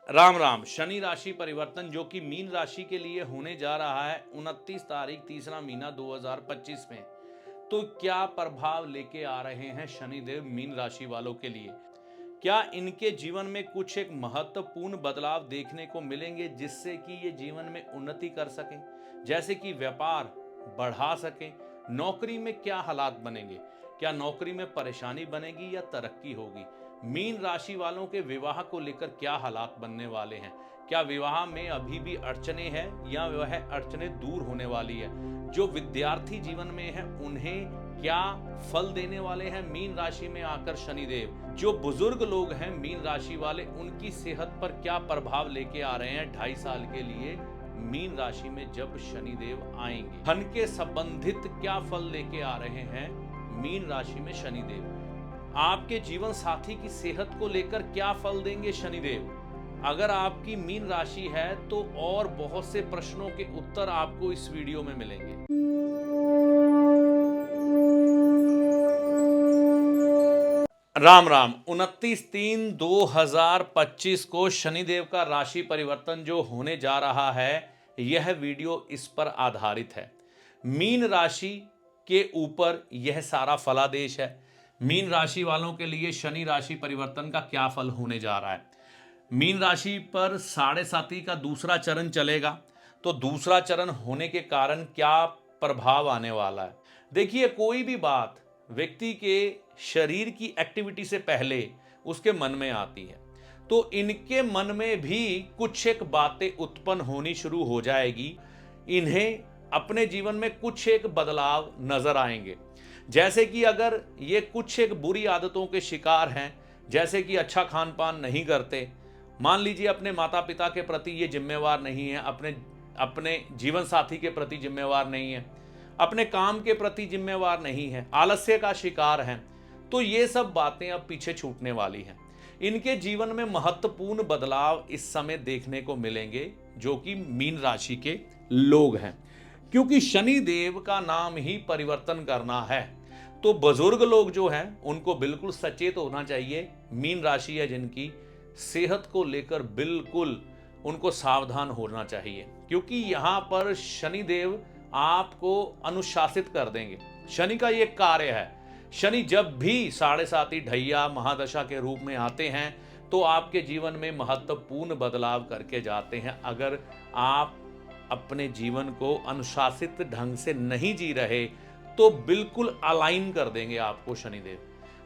राम राम। शनि राशि परिवर्तन जो कि मीन राशि के लिए होने जा रहा है 29 तारीख तीसरा महीना 2025 में। तो क्या प्रभाव लेके आ रहे हैं शनिदेव मीन राशि वालों के लिए? क्या इनके जीवन में कुछ एक महत्वपूर्ण बदलाव देखने को मिलेंगे जिससे कि ये जीवन में उन्नति कर सकें, जैसे कि व्यापार बढ़ा सकें? नौकरी में क्या हालात बनेंगे? क्या नौकरी में परेशानी बनेगी या तरक्की होगी? मीन राशि वालों के विवाह को लेकर क्या हालात बनने वाले हैं? क्या विवाह में अभी भी अड़चने हैं या वह अड़चने दूर होने वाली है? जो विद्यार्थी जीवन में है उन्हें क्या फल देने वाले हैं मीन राशि में आकर शनिदेव? जो बुजुर्ग लोग हैं मीन राशि वाले, उनकी सेहत पर क्या प्रभाव लेके आ रहे हैं 2.5 साल के लिए मीन राशि में जब शनिदेव आएंगे? धन के संबंधित क्या फल लेके आ रहे हैं मीन राशि में शनिदेव? आपके जीवन साथी की सेहत को लेकर क्या फल देंगे शनिदेव? अगर आपकी मीन राशि है तो और बहुत से प्रश्नों के उत्तर आपको इस वीडियो में मिलेंगे। राम राम। 29/3/2025 को शनिदेव का राशि परिवर्तन जो होने जा रहा है, यह वीडियो इस पर आधारित है। मीन राशि के ऊपर यह सारा फलादेश है। मीन राशि वालों के लिए शनि राशि परिवर्तन का क्या फल होने जा रहा है। मीन राशि पर 7.5 का दूसरा चरण चलेगा, तो दूसरा चरण होने के कारण क्या प्रभाव आने वाला है? देखिए, कोई भी बात व्यक्ति के शरीर की एक्टिविटी से पहले उसके मन में आती है, तो इनके मन में भी कुछ एक बातें उत्पन्न होनी शुरू हो जाएगी। इन्हें अपने जीवन में कुछ एक बदलाव नजर आएंगे। जैसे कि अगर ये कुछ एक बुरी आदतों के शिकार हैं, जैसे कि अच्छा खान पान नहीं करते, मान लीजिए अपने माता पिता के प्रति ये जिम्मेवार नहीं है, अपने जीवन साथी के प्रति जिम्मेवार नहीं है, अपने काम के प्रति जिम्मेवार नहीं है, आलस्य का शिकार हैं, तो ये सब बातें अब पीछे छूटने वाली हैं। इनके जीवन में महत्वपूर्ण बदलाव इस समय देखने को मिलेंगे जो कि मीन राशि के लोग हैं, क्योंकि शनि देव का नाम ही परिवर्तन करना है। तो बुजुर्ग लोग जो हैं उनको बिल्कुल सचेत होना चाहिए। मीन राशि है जिनकी, सेहत को लेकर बिल्कुल उनको सावधान होना चाहिए, क्योंकि यहां पर शनि देव आपको अनुशासित कर देंगे। शनि का ये कार्य है। शनि जब भी 7.5 ढैया महादशा के रूप में आते हैं तो आपके जीवन में महत्वपूर्ण बदलाव करके जाते हैं। अगर आप अपने जीवन को अनुशासित ढंग से नहीं जी रहे तो बिल्कुल अलाइन कर देंगे आपको शनिदेव।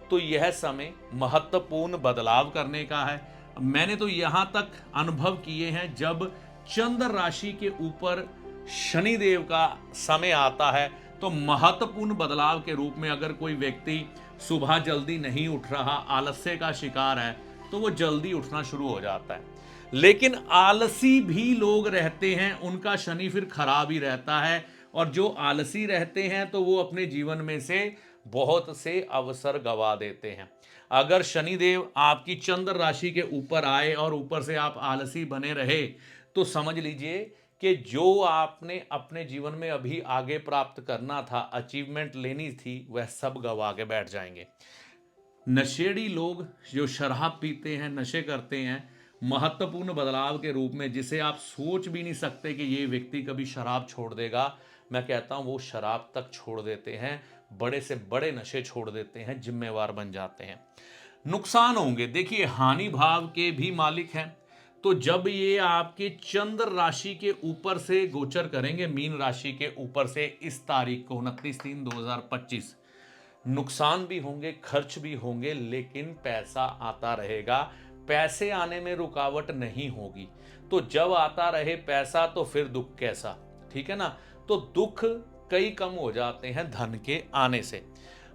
तो यह समय महत्वपूर्ण बदलाव करने का है। मैंने तो यहां तक अनुभव किए हैं, जब चंद्र राशि के ऊपर शनिदेव का समय आता है तो महत्वपूर्ण बदलाव के रूप में अगर कोई व्यक्ति सुबह जल्दी नहीं उठ रहा, आलस्य का शिकार है, तो वो जल्दी उठना शुरू हो जाता है। लेकिन आलसी भी लोग रहते हैं, उनका शनि फिर खराब ही रहता है, और जो आलसी रहते हैं तो वो अपने जीवन में से बहुत से अवसर गवा देते हैं। अगर शनिदेव आपकी चंद्र राशि के ऊपर आए और ऊपर से आप आलसी बने रहे तो समझ लीजिए कि जो आपने अपने जीवन में अभी आगे प्राप्त करना था, अचीवमेंट लेनी थी, वह सब गवा के बैठ जाएंगे। नशेड़ी लोग जो शराब पीते हैं, नशे करते हैं, महत्वपूर्ण बदलाव के रूप में, जिसे आप सोच भी नहीं सकते कि ये व्यक्ति कभी शराब छोड़ देगा, मैं कहता हूं वो शराब तक छोड़ देते हैं, बड़े से बड़े नशे छोड़ देते हैं, जिम्मेवार बन जाते हैं। नुकसान होंगे। देखिए, हानि भाव के भी मालिक हैं, तो जब ये आपके चंद्र राशि के ऊपर से गोचर करेंगे, मीन राशि के ऊपर से, इस तारीख को 29/3/2025, नुकसान भी होंगे, खर्च भी होंगे, लेकिन पैसा आता रहेगा। पैसे आने में रुकावट नहीं होगी। तो जब आता रहे पैसा तो फिर दुख कैसा, ठीक है ना? तो दुख कई कम हो जाते हैं धन के आने से।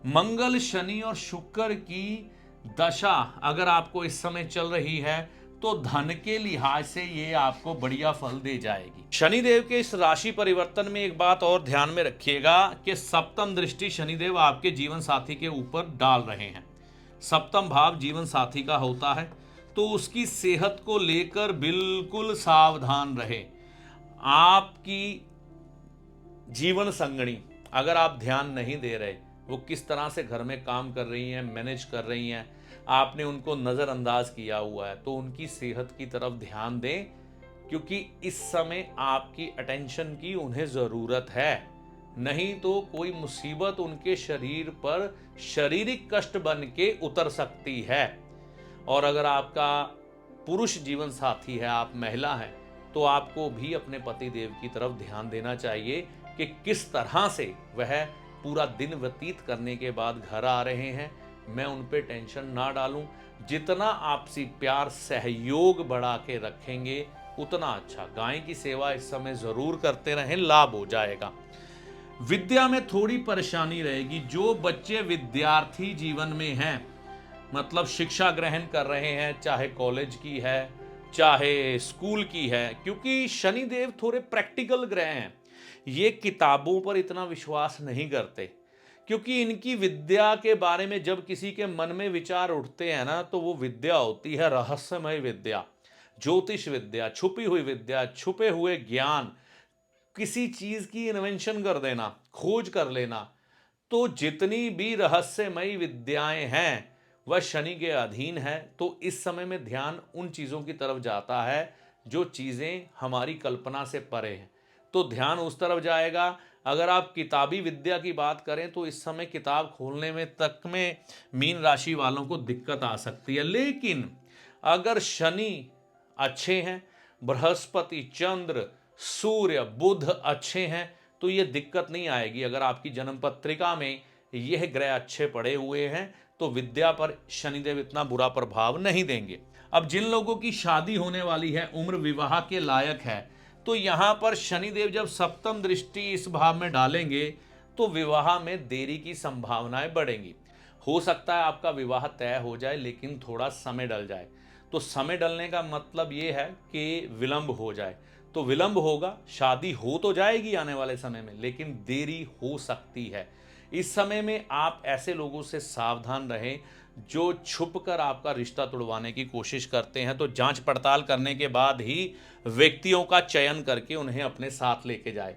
मंगल, शनि और शुक्र की दशा अगर आपको इस समय चल रही है तो धन के लिहाज से ये आपको बढ़िया फल दे जाएगी। शनिदेव के इस राशि परिवर्तन में एक बात और ध्यान में रखिएगा कि सप्तम दृष्टि शनिदेव आपके जीवन साथी के ऊपर डाल रहे हैं। सप्तम भाव जीवन साथी का होता है, तो उसकी सेहत को लेकर बिल्कुल सावधान रहे। आपकी जीवन संगणी अगर आप ध्यान नहीं दे रहे, वो किस तरह से घर में काम कर रही हैं, मैनेज कर रही हैं, आपने उनको नज़रअंदाज किया हुआ है, तो उनकी सेहत की तरफ ध्यान दें, क्योंकि इस समय आपकी अटेंशन की उन्हें ज़रूरत है। नहीं तो कोई मुसीबत उनके शरीर पर शारीरिक कष्ट बन के उतर सकती है। और अगर आपका पुरुष जीवन साथी है, आप महिला हैं, तो आपको भी अपने पति देव की तरफ ध्यान देना चाहिए कि किस तरह से वह पूरा दिन व्यतीत करने के बाद घर आ रहे हैं। मैं उन पे टेंशन ना डालूं। जितना आपसी प्यार सहयोग बढ़ा के रखेंगे उतना अच्छा। गाय की सेवा इस समय जरूर करते रहें, लाभ हो जाएगा। विद्या में थोड़ी परेशानी रहेगी। जो बच्चे विद्यार्थी जीवन में हैं, मतलब शिक्षा ग्रहण कर रहे हैं, चाहे कॉलेज की है चाहे स्कूल की है, क्योंकि शनिदेव थोड़े प्रैक्टिकल ग्रह हैं, ये किताबों पर इतना विश्वास नहीं करते। क्योंकि इनकी विद्या के बारे में जब किसी के मन में विचार उठते हैं ना, तो वो विद्या होती है रहस्यमय विद्या, ज्योतिष विद्या, छुपी हुई विद्या, छुपे हुए ज्ञान, किसी चीज की इन्वेंशन कर देना, खोज कर लेना। तो जितनी भी रहस्यमयी विद्याएं हैं वह शनि के अधीन है। तो इस समय में ध्यान उन चीजों की तरफ जाता है जो चीजें हमारी कल्पना से परे हैं, तो ध्यान उस तरफ जाएगा। अगर आप किताबी विद्या की बात करें तो इस समय किताब खोलने में तक में मीन राशि वालों को दिक्कत आ सकती है। लेकिन अगर शनि अच्छे हैं, बृहस्पति, चंद्र, सूर्य, बुध अच्छे हैं, तो ये दिक्कत नहीं आएगी। अगर आपकी जन्म पत्रिका में यह ग्रह अच्छे पड़े हुए हैं तो विद्या पर शनिदेव इतना बुरा प्रभाव नहीं देंगे। अब जिन लोगों की शादी होने वाली है, उम्र विवाह के लायक है, तो यहां पर शनिदेव जब सप्तम दृष्टि इस भाव में डालेंगे तो विवाह में देरी की संभावनाएं बढ़ेंगी। हो सकता है आपका विवाह तय हो जाए, लेकिन थोड़ा समय डल जाए। तो समय डलने का मतलब ये है कि विलंब हो जाए, तो विलंब होगा। शादी हो तो जाएगी आने वाले समय में, लेकिन देरी हो सकती है। इस समय में आप ऐसे लोगों से सावधान रहें जो छुपकर आपका रिश्ता तोड़वाने की कोशिश करते हैं। तो जांच पड़ताल करने के बाद ही व्यक्तियों का चयन करके उन्हें अपने साथ लेके जाए।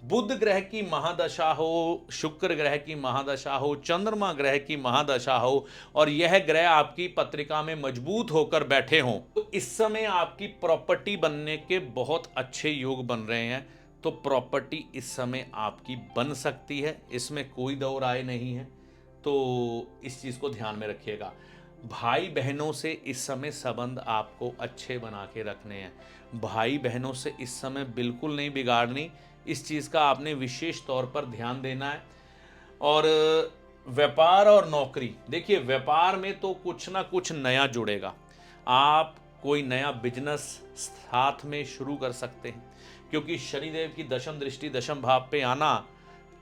बुध ग्रह की महादशा हो, शुक्र ग्रह की महादशा हो, चंद्रमा ग्रह की महादशा हो और यह ग्रह आपकी पत्रिका में मजबूत होकर बैठे हों, तो इस समय आपकी प्रॉपर्टी बनने के बहुत अच्छे योग बन रहे हैं। तो प्रॉपर्टी इस समय आपकी बन सकती है, इसमें कोई दो राय नहीं है। तो इस चीज को ध्यान में रखिएगा। भाई बहनों से इस समय संबंध आपको अच्छे बना के रखने हैं। भाई बहनों से इस समय बिल्कुल नहीं बिगाड़नी, इस चीज का आपने विशेष तौर पर ध्यान देना है। और व्यापार और नौकरी, देखिए व्यापार में तो कुछ ना कुछ नया जुड़ेगा। आप कोई नया बिजनेस साथ में शुरू कर सकते हैं, क्योंकि शनिदेव की दशम दृष्टि दशम भाव पे आना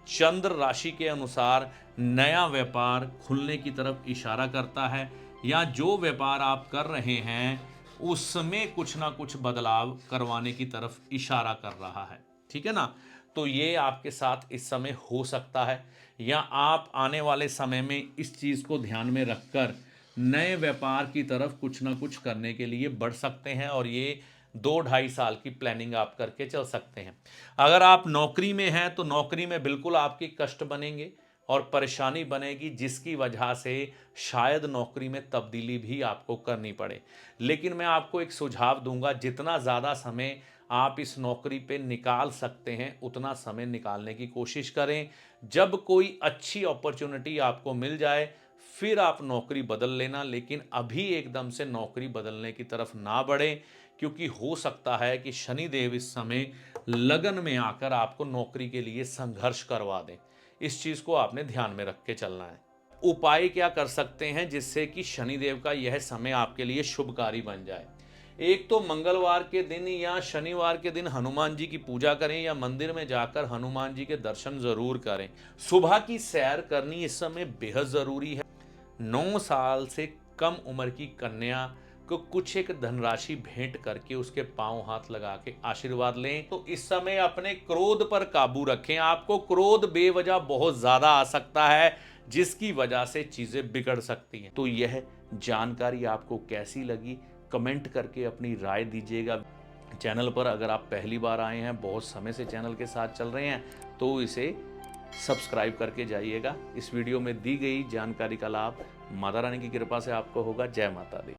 चंद्र राशि के अनुसार नया व्यापार खुलने की तरफ इशारा करता है, या जो व्यापार आप कर रहे हैं उसमें कुछ ना कुछ बदलाव करवाने की तरफ इशारा कर रहा है। ठीक है ना। तो ये आपके साथ इस समय हो सकता है, या आप आने वाले समय में इस चीज़ को ध्यान में रखकर नए व्यापार की तरफ कुछ ना कुछ करने के लिए बढ़ सकते हैं। और ये 2-2.5 साल की प्लानिंग आप करके चल सकते हैं। अगर आप नौकरी में हैं तो नौकरी में बिल्कुल आपके कष्ट बनेंगे और परेशानी बनेगी, जिसकी वजह से शायद नौकरी में तब्दीली भी आपको करनी पड़े। लेकिन मैं आपको एक सुझाव दूंगा, जितना ज़्यादा समय आप इस नौकरी पे निकाल सकते हैं उतना समय निकालने की कोशिश करें। जब कोई अच्छी अपॉर्चुनिटी आपको मिल जाए फिर आप नौकरी बदल लेना, लेकिन अभी एकदम से नौकरी बदलने की तरफ ना बढ़ें, क्योंकि हो सकता है कि शनिदेव इस समय लगन में आकर आपको नौकरी के लिए संघर्ष करवा दें। इस चीज़ को आपने ध्यान में रख के चलना है। उपाय क्या कर सकते हैं जिससे कि शनिदेव का यह समय आपके लिए शुभकारी बन जाए? एक तो मंगलवार के दिन या शनिवार के दिन हनुमान जी की पूजा करें, या मंदिर में जाकर हनुमान जी के दर्शन जरूर करें। सुबह की सैर करनी इस समय बेहद जरूरी है। 9 साल से कम उम्र की कन्या को कुछ एक धनराशि भेंट करके उसके पांव हाथ लगा के आशीर्वाद लें। तो इस समय अपने क्रोध पर काबू रखें। आपको क्रोध बेवजह बहुत ज्यादा आ सकता है, जिसकी वजह से चीजें बिगड़ सकती हैं। तो यह जानकारी आपको कैसी लगी कमेंट करके अपनी राय दीजिएगा। चैनल पर अगर आप पहली बार आए हैं, बहुत समय से चैनल के साथ चल रहे हैं, तो इसे सब्सक्राइब करके जाइएगा। इस वीडियो में दी गई जानकारी का लाभ माता रानी की कृपा से आपको होगा। जय माता दी।